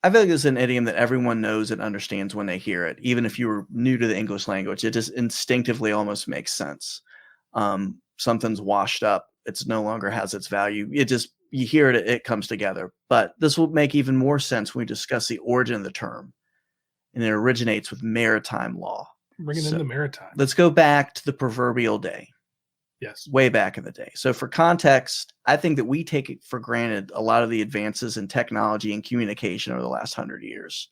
I feel like it's an idiom that everyone knows and understands when they hear it. Even if you were new to the English language, it just instinctively almost makes sense. Something's washed up. It's no longer has its value. You hear it, it comes together. But this will make even more sense when we discuss the origin of the term. and it originates with maritime law. Bringing in the maritime. Let's go back to the proverbial day. Yes. Way back in the day. So for context, I think that we take it for granted a lot of the advances in technology and communication over the last 100 years.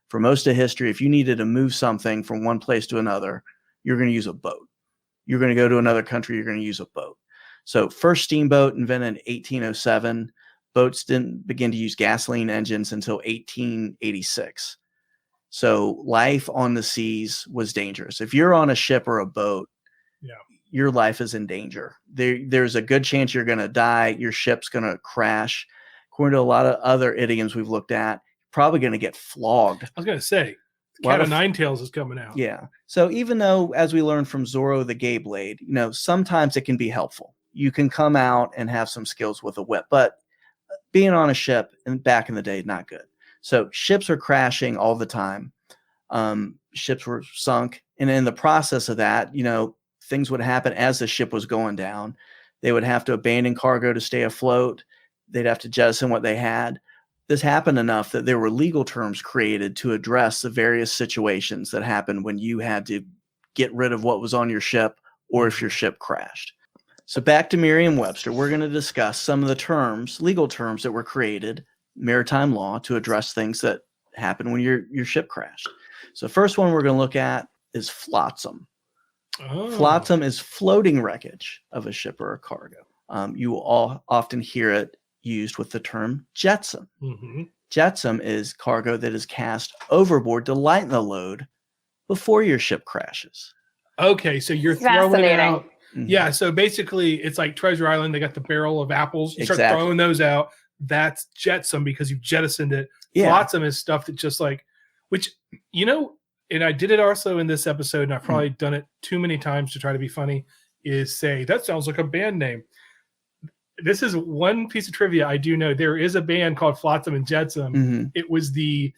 For most of history, if you needed to move something from one place to another, you're going to use a boat. You're going to go to another country, you're going to use a boat. So first steamboat invented in 1807. Boats didn't begin to use gasoline engines until 1886. So life on the seas was dangerous. If you're on a ship or a boat, your life is in danger. There's a good chance you're going to die. Your ship's going to crash. According to a lot of other idioms we've looked at, you're probably going to get flogged. I was going to say, Cat of Nine Tails is coming out. Yeah. So even though, as we learned from Zorro the Gay Blade, sometimes it can be helpful. You can come out and have some skills with a whip, but being on a ship and back in the day, not good. So ships are crashing all the time. Ships were sunk. And in the process of that, things would happen as the ship was going down. They would have to abandon cargo to stay afloat. They'd have to jettison what they had. This happened enough that there were legal terms created to address the various situations that happened when you had to get rid of what was on your ship or if your ship crashed. So back to Merriam-Webster, we're going to discuss some of the terms, legal terms that were created, maritime law, to address things that happen when your ship crashed. So first one we're going to look at is flotsam. Oh. Flotsam is floating wreckage of a ship or a cargo. You will all often hear it used with the term jetsam. Mm-hmm. Jetsam is cargo that is cast overboard to lighten the load before your ship crashes. Okay, so you're throwing it out. Mm-hmm. Yeah, so basically it's like Treasure Island. They got the barrel of apples. You start throwing those out. That's jetsam because you jettisoned it. Yeah. Flotsam is stuff that just which, and I did it also in this episode, and I've probably done it too many times to try to be funny, is say, that sounds like a band name. This is one piece of trivia I do know. There is a band called Flotsam and Jetsam. Mm-hmm. It was the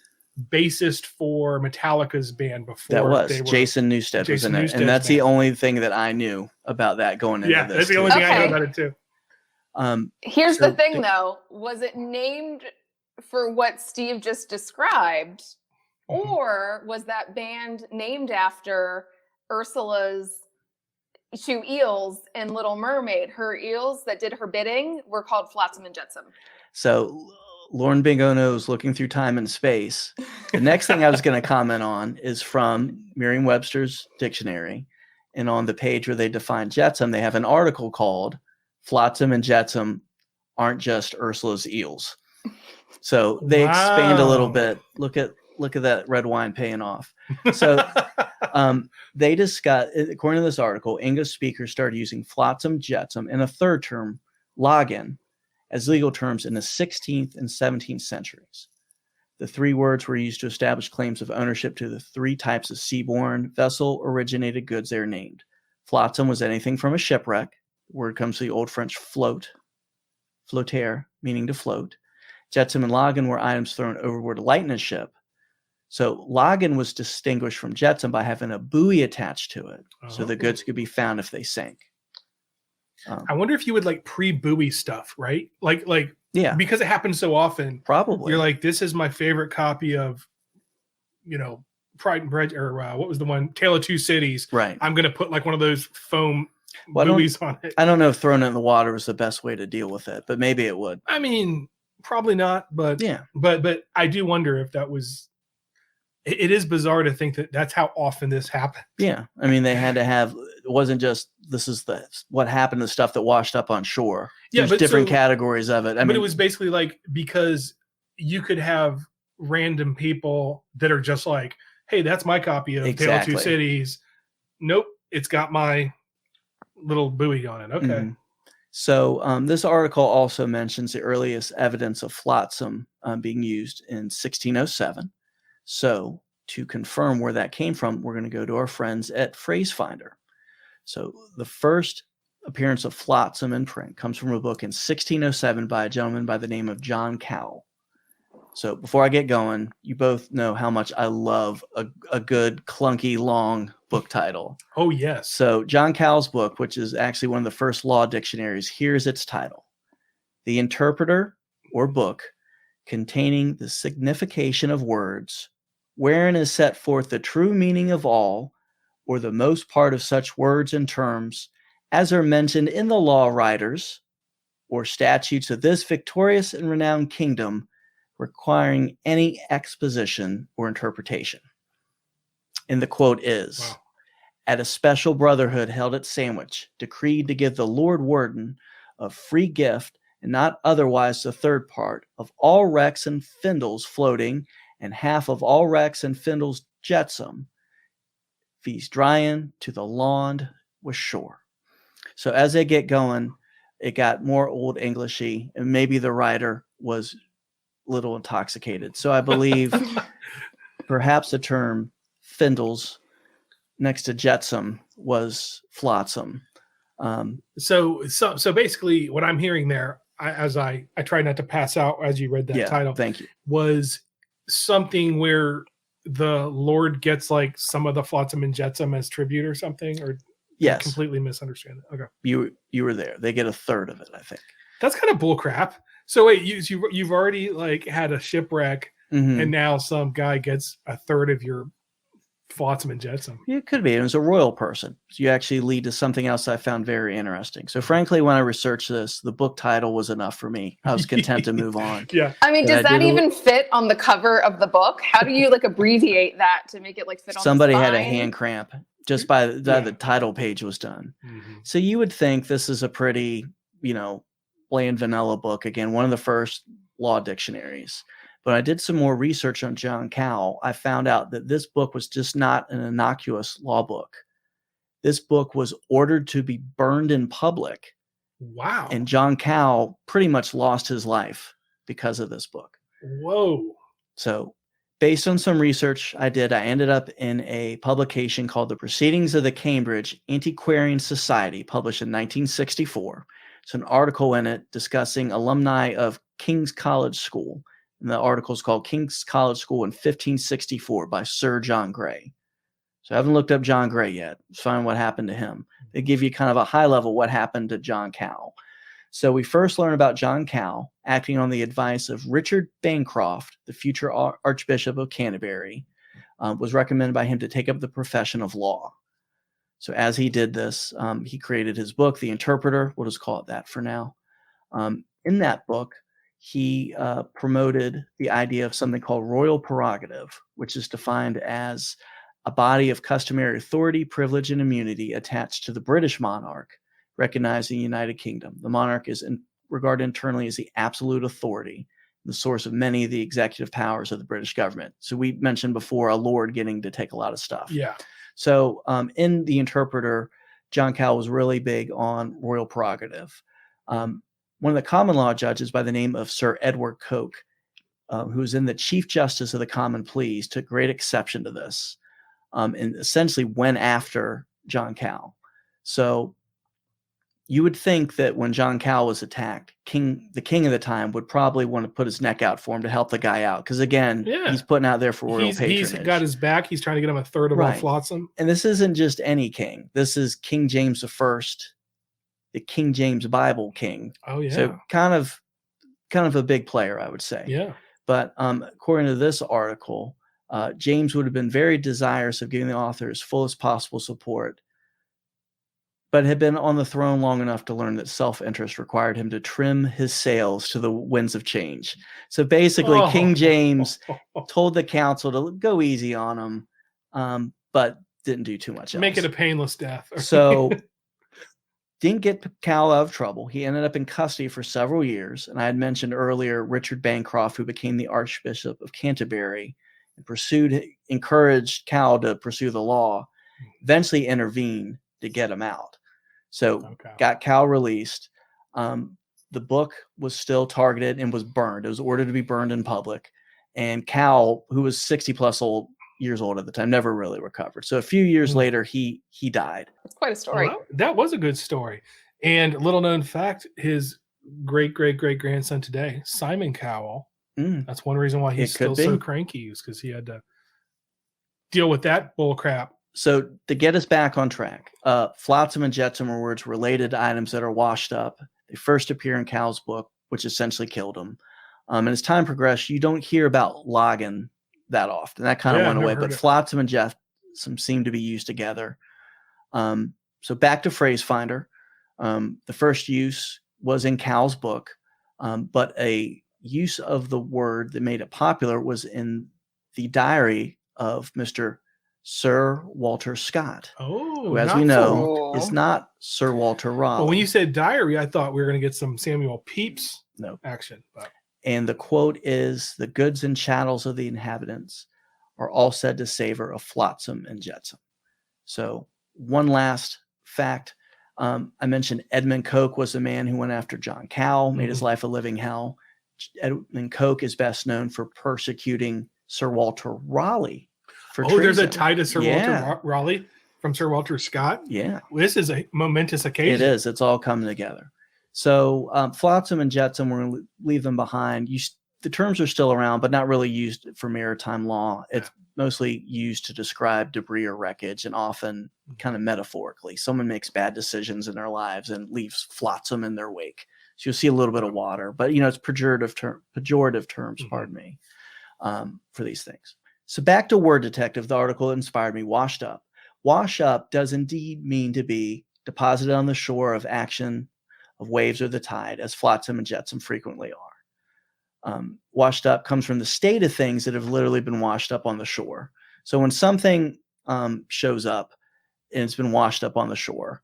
bassist for Metallica's band before. That was. Jason Newsted was in it. And that's the only thing that I knew about that going into this. Yeah, that's the only thing I know about it too. Here's the thing, though. Was it named for what Steve just described? Or was that band named after Ursula's two eels in Little Mermaid? Her eels that did her bidding were called Flotsam and Jetsam. So Lauren Bingo knows looking through time and space. The next thing I was going to comment on is from Merriam-Webster's dictionary. And on the page where they define jetsam, they have an article called Flotsam and Jetsam Aren't Just Ursula's Eels. So they expand a little bit. Look at that red wine paying off. So they discuss, according to this article, English speakers started using flotsam, jetsam, and a third term, login, as legal terms in the 16th and 17th centuries. The three words were used to establish claims of ownership to the three types of seaborne vessel-originated goods they are named. Flotsam was anything from a shipwreck. The word comes from the Old French float, flotter, meaning to float. Jetsam and login were items thrown overboard to lighten a ship. So login was distinguished from jetsam by having a buoy attached to it, so the goods could be found if they sank. I wonder if you would pre-buoy stuff, right? Yeah, because it happens so often. Probably you're like, this is my favorite copy of, Pride and Prejudice, or what was the one, Tale of Two Cities. Right. I'm gonna put one of those foam buoys on it. I don't know if throwing it in the water was the best way to deal with it, but maybe it would. I mean, probably not, but yeah. But I do wonder if that was. It is bizarre to think that that's how often this happened. Yeah. I mean, they had to have, it wasn't just, this is what happened to stuff that washed up on shore. There's different categories of it. But it was basically because you could have random people that are just like, hey, that's my copy of Tale of Two Cities. Nope. It's got my little buoy on it. Okay. Mm-hmm. So this article also mentions the earliest evidence of flotsam being used in 1607. So to confirm where that came from, we're going to go to our friends at Phrase Finder. So the first appearance of flotsam in print comes from a book in 1607 by a gentleman by the name of John Cowell. So before I get going, you both know how much I love a good, clunky, long book title. Oh, yes. So John Cowell's book, which is actually one of the first law dictionaries, here's its title. The Interpreter, or book, containing the signification of words wherein is set forth the true meaning of all, or the most part of such words and terms as are mentioned in the law writers or statutes of this victorious and renowned kingdom, requiring any exposition or interpretation. And the quote is, Wow. at a special brotherhood held at Sandwich, decreed to give the Lord Warden of free gift, and not otherwise the third part of all wrecks and findles floating, and half of all wrecks and findles jetsam, fees dryin to the lawn was shore. So as they get going, it got more old Englishy, and maybe the writer was a little intoxicated. So I believe perhaps the term findles next to jetsam was flotsam. So basically, what I'm hearing there, I try not to pass out as you read that title. Thank you. Was something where the Lord gets like some of the flotsam and jetsam as tribute or something, or Yes, I completely misunderstand it. Okay, you were there. They get a third of it, I think. that's kind of bull crap. So wait, you've already like had a shipwreck, Mhm. and now some guy gets a third of your flotsam and jetsam. It could be. It was a royal person. So you actually lead to something else I found very interesting. So frankly, when I researched this, the book title was enough for me. I was content to move on. Yeah. I mean, Yeah, does I that did a even fit on the cover of the book? How do you like abbreviate that to make it like fit on Somebody the had a spine? hand cramp just by the title page was done. Mhm. So you would think this is a pretty, plain vanilla book. Again, one of the first law dictionaries. But I did some more research on John Cowell. I found out that this book was just not an innocuous law book. This book was ordered to be burned in public. Wow. And John Cowell pretty much lost his life because of this book. Whoa. So based on some research I did, I ended up in a publication called The Proceedings of the Cambridge Antiquarian Society, published in 1964. It's an article in it discussing alumni of King's College School. And the article is called King's College School in 1564 by Sir John Gray. So I haven't looked up John Gray yet. Let's find what happened to him. They give you kind of a high level what happened to John Cowell. So we first learn about John Cowell acting on the advice of Richard Bancroft, the future Archbishop of Canterbury, was recommended by him to take up the profession of law. So as he did this, he created his book, The Interpreter. We'll just call it that for now. In that book, he promoted the idea of something called royal prerogative, which is defined as a body of customary authority, privilege, and immunity attached to the British monarch, recognized in the United Kingdom. The monarch is regarded internally as the absolute authority, the source of many of the executive powers of the British government. So we mentioned before a lord getting to take a lot of stuff. Yeah. So in The Interpreter, John Cowell was really big on royal prerogative. One of the common law judges by the name of Sir Edward Coke, who was in the Chief Justice of the Common Pleas, took great exception to this and essentially went after John Cowell. So you would think that when John Cowell was attacked, the king of the time would probably want to put his neck out for him to help the guy out. Because again, he's putting out there for royal patronage. He's got his back. He's trying to get him a third of all flotsam. And this isn't just any king. This is King James I, the King James Bible king. Oh yeah. So kind of a big player, I would say. Yeah. But according to this article, James would have been very desirous of giving the author his fullest possible support, but had been on the throne long enough to learn that self-interest required him to trim his sails to the winds of change. So basically, King James told the council to go easy on him, but didn't do too much else. Make it a painless death. So didn't get Cowell out of trouble. He ended up in custody for several years. And I had mentioned earlier Richard Bancroft, who became the Archbishop of Canterbury and encouraged Cowell to pursue the law, eventually intervened to get him out. So got Cowell released. The book was still targeted and was burned. It was ordered to be burned in public. And Cowell, who was 60 plus years old at the time, never really recovered. So a few years later, he died. That's quite a story. Well, that was a good story. And little known fact, his great grandson today, Simon Cowell. That's one reason why he's still so cranky, is because he had to deal with that bull crap. So to get us back on track, flotsam and jetsam are words related to items that are washed up. They first appear in Cowell's book, which essentially killed him. And as time progressed, you don't hear about logging that often. That kind of Yeah, went I've away. never But heard it. flotsam and jetsam seem to be used together. So back to phrase finder. The first use was in Cal's book, but a use of the word that made it popular was in the diary of Mr. Sir Walter Scott, Oh, who, as not we for know, Walter. is not Sir Walter Raleigh. Well, when you said diary, I thought we were going to get some Samuel Pepys No. action. But And the quote is, "The goods and chattels of the inhabitants are all said to savor of flotsam and jetsam." So one last fact. I mentioned Edmund Coke was the man who went after John Cow, made his life a living hell. Edmund Coke is best known for persecuting Sir Walter Raleigh for treason. there's a tie to Sir Yeah. Walter Raleigh from Sir Walter Scott. Yeah, Well, this is a momentous occasion. it is. It's all coming together. So flotsam and jetsam, we're going to leave them behind. The terms are still around, but not really used for maritime law. It's mostly used to describe debris or wreckage, and often kind of metaphorically. Someone makes bad decisions in their lives and leaves flotsam in their wake. So you'll see a little bit of water, but it's pejorative terms, pardon me, for these things. So back to Word Detective, the article that inspired me, washed up. Wash up does indeed mean to be deposited on the shore of action of waves or the tide, as flotsam and jetsam frequently are. Washed up comes from the state of things that have literally been washed up on the shore. So when something shows up and it's been washed up on the shore,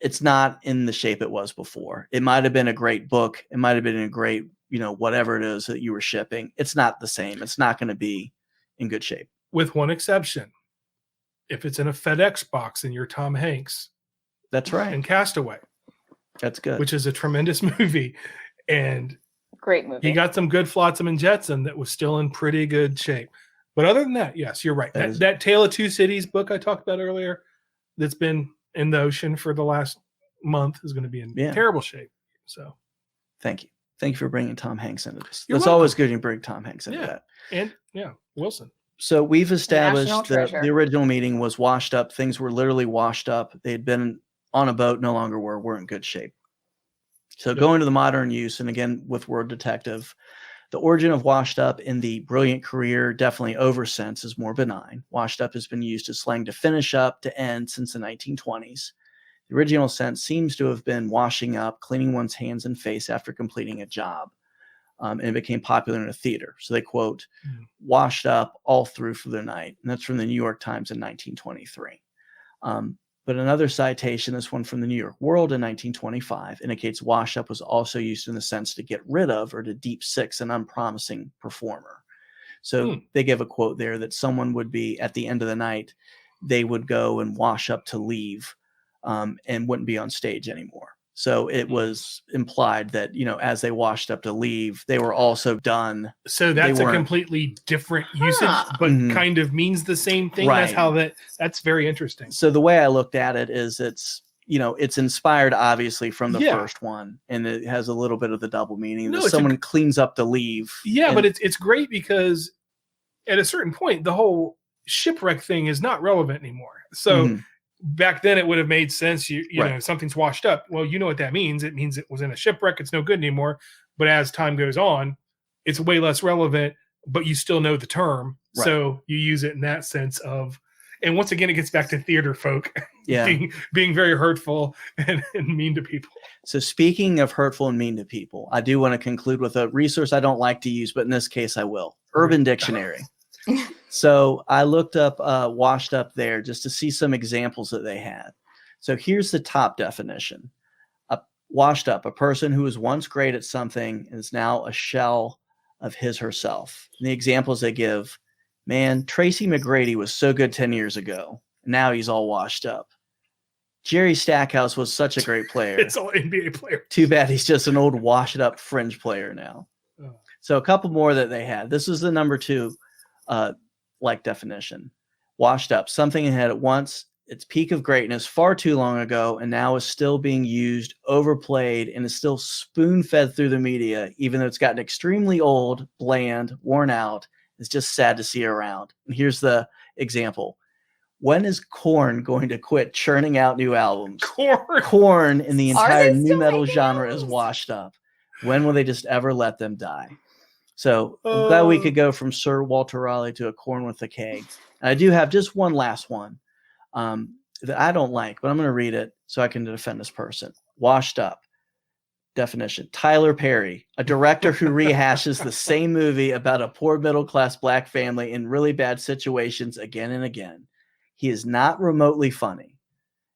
it's not in the shape it was before. It might have been a great book. It might have been a great, whatever it is that you were shipping. It's not the same. It's not going to be in good shape. With one exception. If it's in a FedEx box and you're Tom Hanks. That's right. And Castaway. That's good. Which is a tremendous movie. And Great movie. he got some good flotsam and jetsam that was still in pretty good shape. But other than that, yes, you're right. That Tale of Two Cities book I talked about earlier that's been in the ocean for the last month is going to be in terrible shape. So thank you. Thank you for bringing Tom Hanks into this. You're It's welcome. always good to bring Tom Hanks into that. And Wilson. So we've established National that treasure. the original meeting was washed up. Things were literally washed up. They had been on a boat, no longer were in good shape. So going to the modern use, and again with Word Detective, the origin of washed up in the brilliant career, definitely over sense, is more benign. Washed up has been used as slang to finish up, to end since the 1920s. The original sense seems to have been washing up, cleaning one's hands and face after completing a job. And it became popular in a theater. So they quote, washed up all through for the night. And that's from the New York Times in 1923. But another citation, this one from the New York World in 1925, indicates wash up was also used in the sense to get rid of or to deep six an unpromising performer. So they give a quote there that someone would be at the end of the night, they would go and wash up to leave and wouldn't be on stage anymore. So it was implied that, as they washed up to leave, they were also done. So that's a completely different usage, but kind of means the same thing. Right. That's how that's very interesting. So the way I looked at it is it's inspired obviously from the first one, and it has a little bit of the double meaning that someone cleans up to leave. Yeah, but it's great because at a certain point, the whole shipwreck thing is not relevant anymore. So back then it would have made sense. You know, something's washed up. Well, you know what that means. It means it was in a shipwreck. It's no good anymore. But as time goes on, it's way less relevant, but you still know the term. Right. So you use it in that sense of, and once again, it gets back to theater folk being very hurtful and mean to people. So speaking of hurtful and mean to people, I do want to conclude with a resource I don't like to use, but in this case I will. Urban Dictionary. So I looked up washed up there just to see some examples that they had. So here's the top definition. Washed up, a person who was once great at something and is now a shell of his herself. And the examples they give, man, Tracy McGrady was so good 10 years ago. Now he's all washed up. Jerry Stackhouse was such a great player. It's all NBA player. Too bad he's just an old washed up fringe player now. Oh. So a couple more that they had. This is the number 2 definition. Washed up, something had at once its peak of greatness far too long ago and now is still being used, overplayed, and is still spoon-fed through the media, even though it's gotten extremely old, bland, worn out. It's just sad to see around. And here's the example. When is Korn going to quit churning out new albums? Korn in the entire new metal genre is washed up. When will they just ever let them die? So I'm glad we could go from Sir Walter Raleigh to a corn with a K. And I do have just one last one that I don't like, but I'm going to read it so I can defend this person. Washed up. Definition: Tyler Perry, a director who rehashes the same movie about a poor middle-class black family in really bad situations again and again. He is not remotely funny.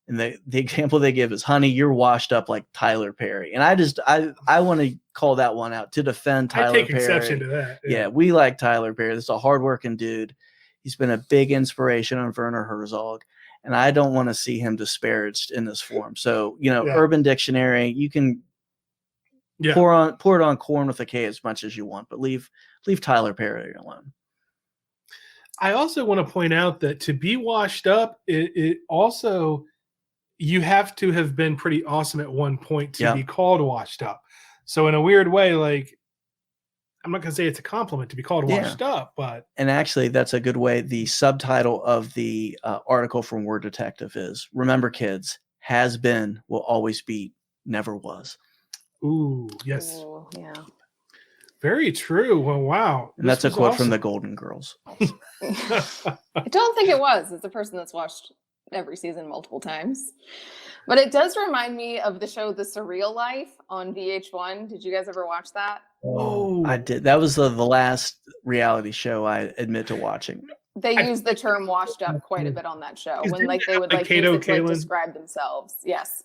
And the example they give is, honey, you're washed up like Tyler Perry. And I want to call that one out to defend Tyler Perry. I take exception to that. Yeah, we like Tyler Perry. This is a hardworking dude. He's been a big inspiration on Werner Herzog. And I don't want to see him disparaged in this form. So, Urban Dictionary, you can pour it on corn with a K as much as you want, but leave Tyler Perry alone. I also want to point out that to be washed up, it also, you have to have been pretty awesome at one point to be called washed up. So in a weird way, like, I'm not going to say it's a compliment to be called washed up, but. And actually, that's a good way. The subtitle of the article from Word Detective is, remember kids, has been, will always be, never was. Ooh, yes. Ooh, yeah. Very true. Well, wow. And that's a quote from the Golden Girls. I don't think it was. It's a person that's watched every season multiple times. But it does remind me of the show The Surreal Life on VH1. Did you guys ever watch that? Oh, I did. That was the last reality show I admit to watching. They use the term washed up quite a bit on that show when they would Kato use it to Kaelin? describe themselves. Yes.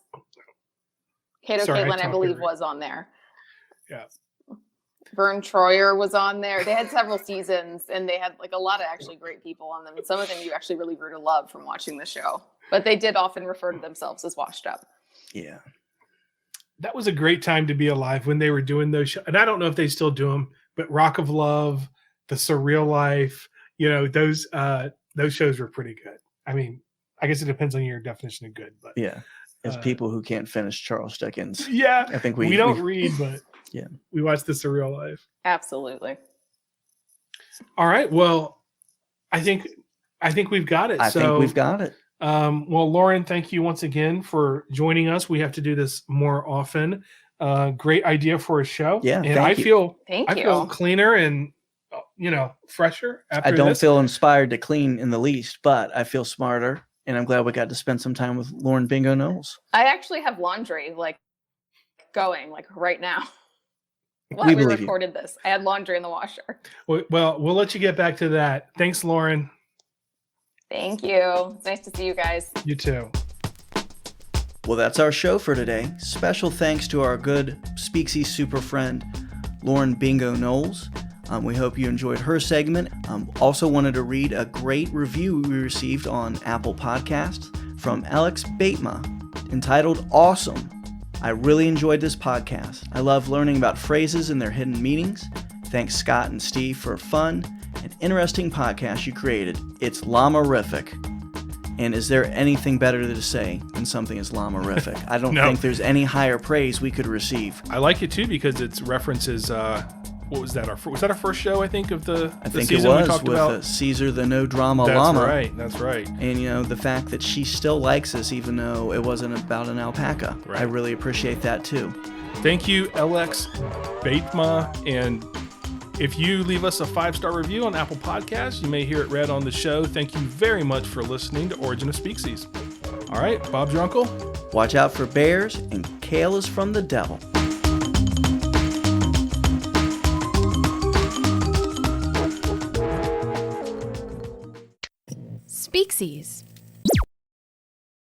Kato Kaelin, I believe, was on there. Yeah. Vern Troyer was on there. They had several seasons, and they had like a lot of actually great people on them. And some of them you actually really grew to love from watching the show. But they did often refer to themselves as washed up. Yeah. That was a great time to be alive when they were doing those shows. And I don't know if they still do them, but Rock of Love, The Surreal Life, those shows were pretty good. I mean, I guess it depends on your definition of good, but yeah. As people who can't finish Charles Dickens. Yeah. I think we don't read, but yeah, we watch The Surreal Life. Absolutely. All right. Well, I think we've got it. I think we've got it. Well, Lauren, thank you once again for joining us. We have to do this more often. Great idea for a show. Yeah. And I feel feel cleaner and fresher after I don't this. feel inspired to clean in the least, but I feel smarter. And I'm glad we got to spend some time with Lauren Bingo Knowles. I actually have laundry going right now. While we recorded this, I had laundry in the washer. Well, we'll let you get back to that. Thanks, Lauren. Thank you. It's nice to see you guys. You too. Well, that's our show for today. Special thanks to our good Species super friend, Lauren Bingo Knowles. We hope you enjoyed her segment. Also wanted to read a great review we received on Apple Podcasts from Alex Baitma, entitled Awesome. I really enjoyed this podcast. I love learning about phrases and their hidden meanings. Thanks Scott and Steve for a fun and interesting podcast you created. It's llama-rific. And is there anything better to say than something is llama-rific? I don't think there's any higher praise we could receive. I like it too because it references what was that? Was that our first show? I think of the season it was we talked with about? Caesar the No Drama Llama. That's right. And the fact that she still likes us, even though it wasn't about an alpaca. Right. I really appreciate that too. Thank you, LX Baitma. And if you leave us a 5-star review on Apple Podcasts, you may hear it read on the show. Thank you very much for listening to Origin of Species. All right, Bob's your uncle. Watch out for bears, and kale is from the devil. Species.